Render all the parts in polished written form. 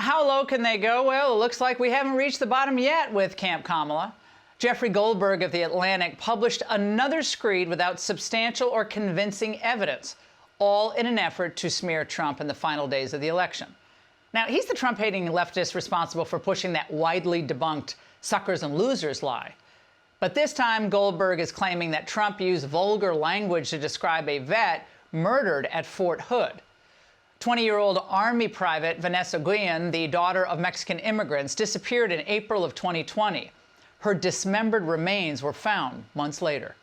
how low can they go? Well, it looks like we haven't reached the bottom yet with Camp Kamala. Jeffrey Goldberg of The Atlantic published another screed without substantial or convincing evidence, all in an effort to smear Trump in the final days of the election. Now, he's the Trump-hating leftist responsible for pushing that widely debunked suckers and losers lie. But this time, Goldberg is claiming that Trump used vulgar language to describe a vet murdered at Fort Hood. 20-year-old Army private Vanessa Guillén, the daughter of Mexican immigrants, disappeared in April of 2020. Her dismembered remains were found months later.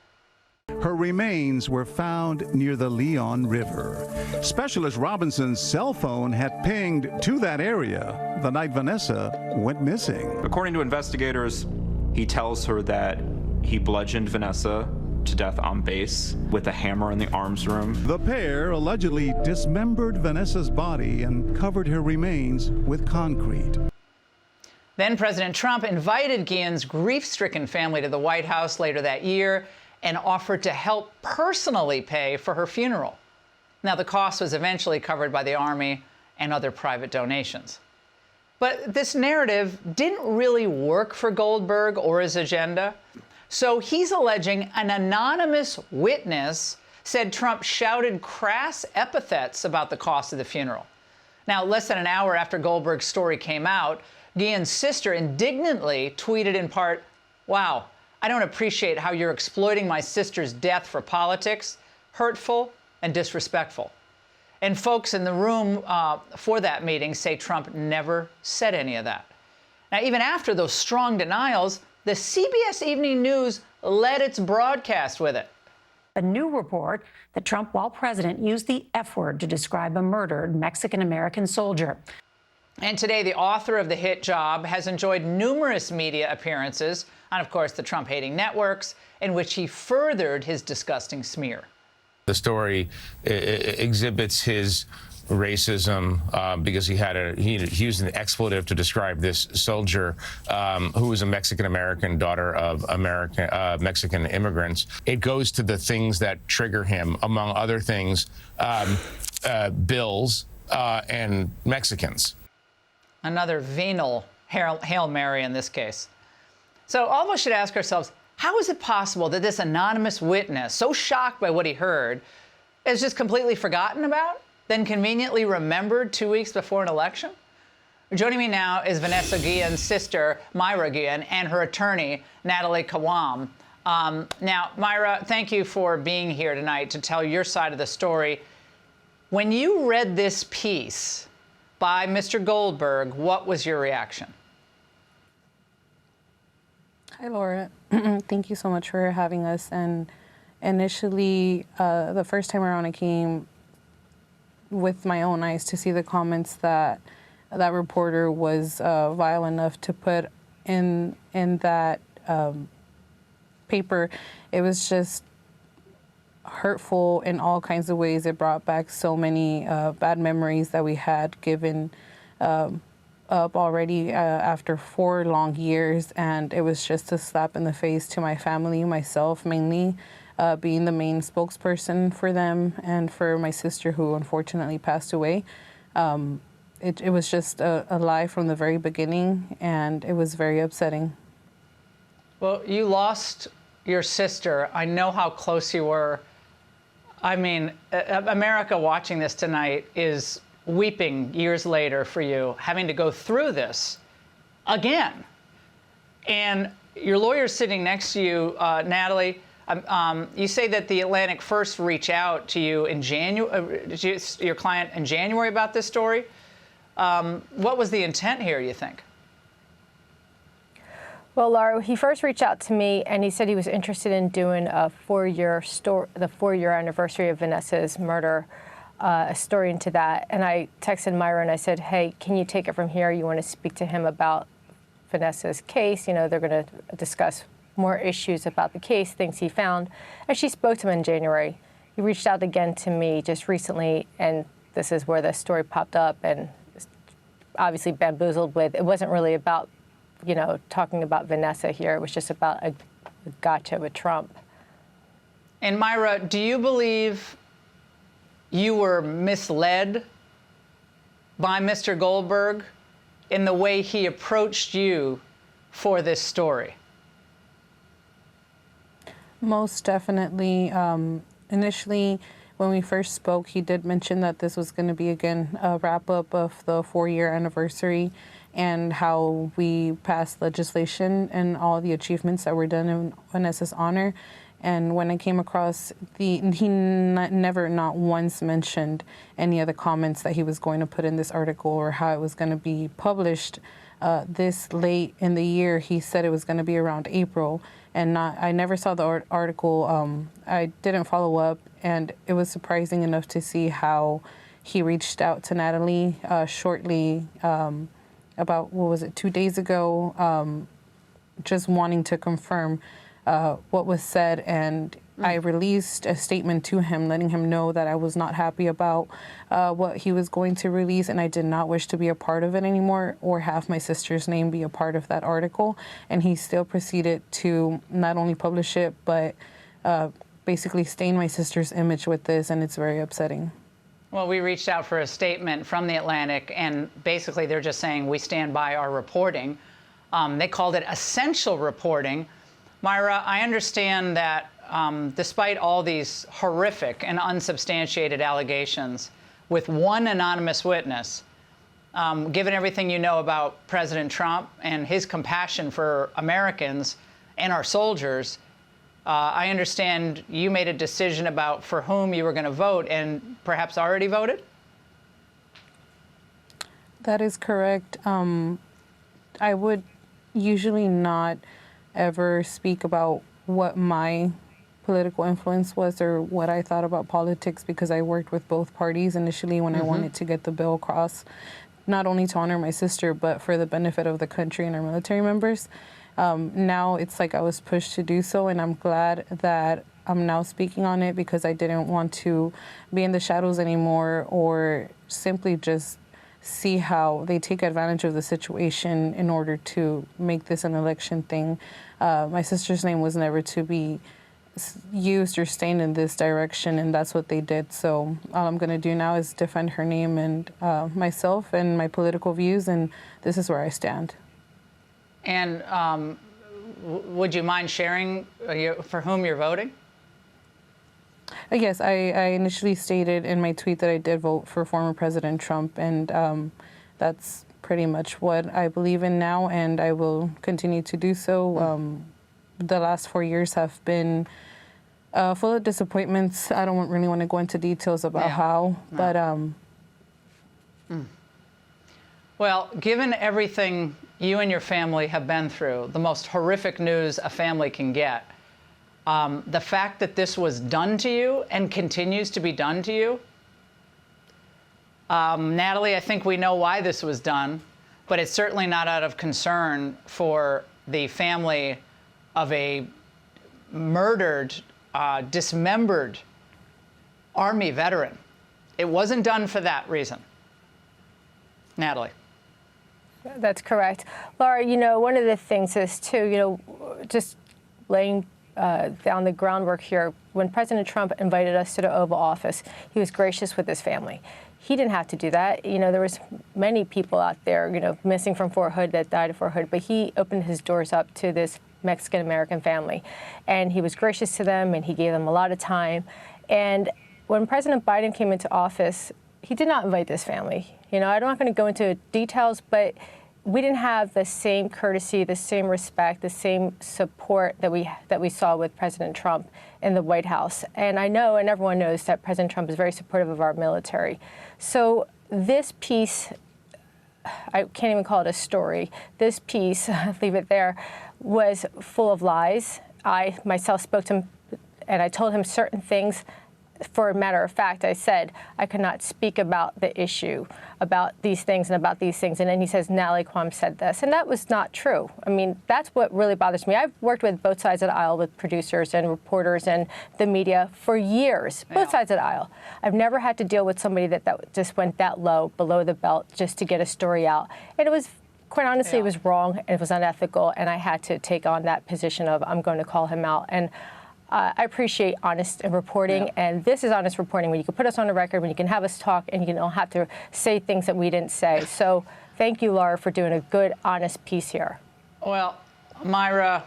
Her remains were found near the Leon River. Specialist Robinson's cell phone had pinged to that area the night Vanessa went missing. According to investigators, he tells her that he bludgeoned Vanessa to death on base with a hammer in the arms room. The pair allegedly dismembered Vanessa's body and covered her remains with concrete. Then President Trump invited Guillén's grief-stricken family to the White House later that year and offered to help personally pay for her funeral. Now, the cost was eventually covered by the Army and other private donations. But this narrative didn't really work for Goldberg or his agenda. So he's alleging an anonymous witness said Trump shouted crass epithets about the cost of the funeral. Now, less than an hour after Goldberg's story came out, Guillén's sister indignantly tweeted in part, "Wow, I don't appreciate how you're exploiting my sister's death for politics. Hurtful and disrespectful." And folks in the room for that meeting say Trump never said any of that. Now, even after those strong denials, the CBS Evening News led its broadcast with it. A new report that Trump, while president, used the F word to describe a murdered Mexican-American soldier. And today, the author of the hit job has enjoyed numerous media appearances on, of course, the Trump-hating networks, in which he furthered his disgusting smear. The story exhibits his racism because he used an expletive to describe this soldier who was a Mexican-American daughter of Mexican immigrants. It goes to the things that trigger him, among other things, bills and Mexicans. Another venal Hail Mary in this case. So all of us should ask ourselves, how is it possible that this anonymous witness, so shocked by what he heard, is just completely forgotten about, then conveniently remembered 2 weeks before an election? Joining me now is Vanessa Guillén's sister, Mayra Guillén, and her attorney, Natalie Kawam. Now, Mayra, thank you for being here tonight to tell your side of the story. When you read this piece by Mr. Goldberg, what was your reaction? Hi, Laura. Thank you so much for having us. And initially, the first time around, I came with my own eyes to see the comments that that reporter was vile enough to put in that paper. It was just hurtful in all kinds of ways. It brought back so many bad memories that we had given up already after 4 long years, and it was just a slap in the face to my family, myself mainly, being the main spokesperson for them and for my sister who unfortunately passed away. It was just a lie from the very beginning, and it was very upsetting. Well, you lost your sister. I know how close you were. I mean, America watching this tonight is weeping years later for you, having to go through this again. And your lawyer's sitting next to you, Natalie. You say that the Atlantic first reached out to you in January, your client in January about this story. What was the intent here, you think? Well, Laura, he first reached out to me and he said he was interested in doing a 4-year anniversary of Vanessa's murder, a story into that. And I texted Mayra and I said, hey, can you take it from here? You want to speak to him about Vanessa's case? You know, they're going to discuss more issues about the case, things he found. And she spoke to him in January. He reached out again to me just recently, and this is where the story popped up, and obviously bamboozled with, it wasn't really about, you know, talking about Vanessa here. It was just about a gotcha with Trump. And Mayra, do you believe you were misled by Mr. Goldberg in the way he approached you for this story? Most definitely. Initially, when we first spoke, he did mention that this was going to be, again, a wrap-up of the 4-year anniversary and how we passed legislation and all the achievements that were done in Vanessa's honor. And when I came across he never, not once mentioned any of the comments that he was going to put in this article or how it was going to be published this late in the year. He said it was going to be around April, and I never saw the article. I didn't follow up, and it was surprising enough to see how he reached out to Natalie shortly about, 2 days ago, just wanting to confirm what was said, and I released a statement to him letting him know that I was not happy about what he was going to release, and I did not wish to be a part of it anymore or have my sister's name be a part of that article. And he still proceeded to not only publish it, but basically stain my sister's image with this, and it's very upsetting. Well, we reached out for a statement from The Atlantic, and basically they're just saying we stand by our reporting. They called it essential reporting. Mayra, I understand that despite all these horrific and unsubstantiated allegations with one anonymous witness, given everything you know about President Trump and his compassion for Americans and our soldiers, I understand you made a decision about for whom you were going to vote and perhaps already voted? That is correct. I would usually not ever speak about what my political influence was or what I thought about politics, because I worked with both parties initially when I wanted to get the bill across, not only to honor my sister, but for the benefit of the country and our military members. Now it's like I was pushed to do so, and I'm glad that I'm now speaking on it, because I didn't want to be in the shadows anymore or simply just see how they take advantage of the situation in order to make this an election thing. My sister's name was never to be used or stained in this direction, and that's what they did. So all I'm going to do now is defend her name and myself and my political views, and this is where I stand. And would you mind sharing for whom you're voting? Yes, I initially stated in my tweet that I did vote for former President Trump, and that's pretty much what I believe in now, and I will continue to do so. The last 4 years have been full of disappointments. I don't really want to go into details about how, but... Well, given everything you and your family have been through, the most horrific news a family can get, the fact that this was done to you and continues to be done to you, Natalie, I think we know why this was done, but it's certainly not out of concern for the family of a murdered, dismembered Army veteran. It wasn't done for that reason. Natalie. That's correct. Laura, one of the things is, too, just laying down the groundwork here, when President Trump invited us to the Oval Office, he was gracious with his family. He didn't have to do that. There was many people out there, missing from Fort Hood that died at Fort Hood, but he opened his doors up to this Mexican-American family. And he was gracious to them, and he gave them a lot of time. And when President Biden came into office, he did not invite this family. I'm not going to go into details, but we didn't have the same courtesy, the same respect, the same support that we saw with President Trump in the White House. And I know, and everyone knows, that President Trump is very supportive of our military. So this piece, I can't even call it a story, this piece, leave it there, was full of lies. I myself spoke to him, and I told him certain things. For a matter of fact, I said I could not speak about the issue, about these things and about these things. And then he says, Natalie Quam said this. And that was not true. I mean, that's what really bothers me. I've worked with both sides of the aisle with producers and reporters and the media for years, both sides of the aisle. I've never had to deal with somebody that just went that low, below the belt, just to get a story out. And it was, quite honestly, it was wrong and it was unethical. And I had to take on that position of I'm going to call him out. And I appreciate honest reporting, and this is honest reporting when you can put us on the record, when you can have us talk, and you don't have to say things that we didn't say. So Thank you, Laura, for doing a good, honest piece here. Well, Mayra,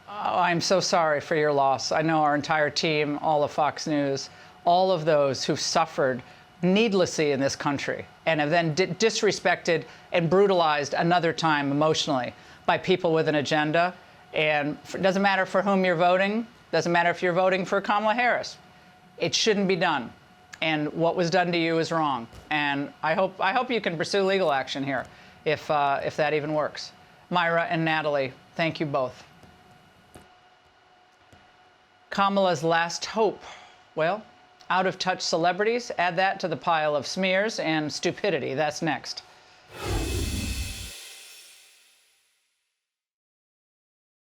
I'm so sorry for your loss. I know our entire team, all of Fox News, all of those who've suffered needlessly in this country and have then disrespected and brutalized another time emotionally by people with an agenda. And it doesn't matter for whom you're voting. Doesn't matter if you're voting for Kamala Harris. It shouldn't be done. And what was done to you is wrong. And I hope you can pursue legal action here, if that even works. Mayra and Natalie, thank you both. Kamala's last hope. Well, out-of-touch celebrities, add that to the pile of smears and stupidity. That's next.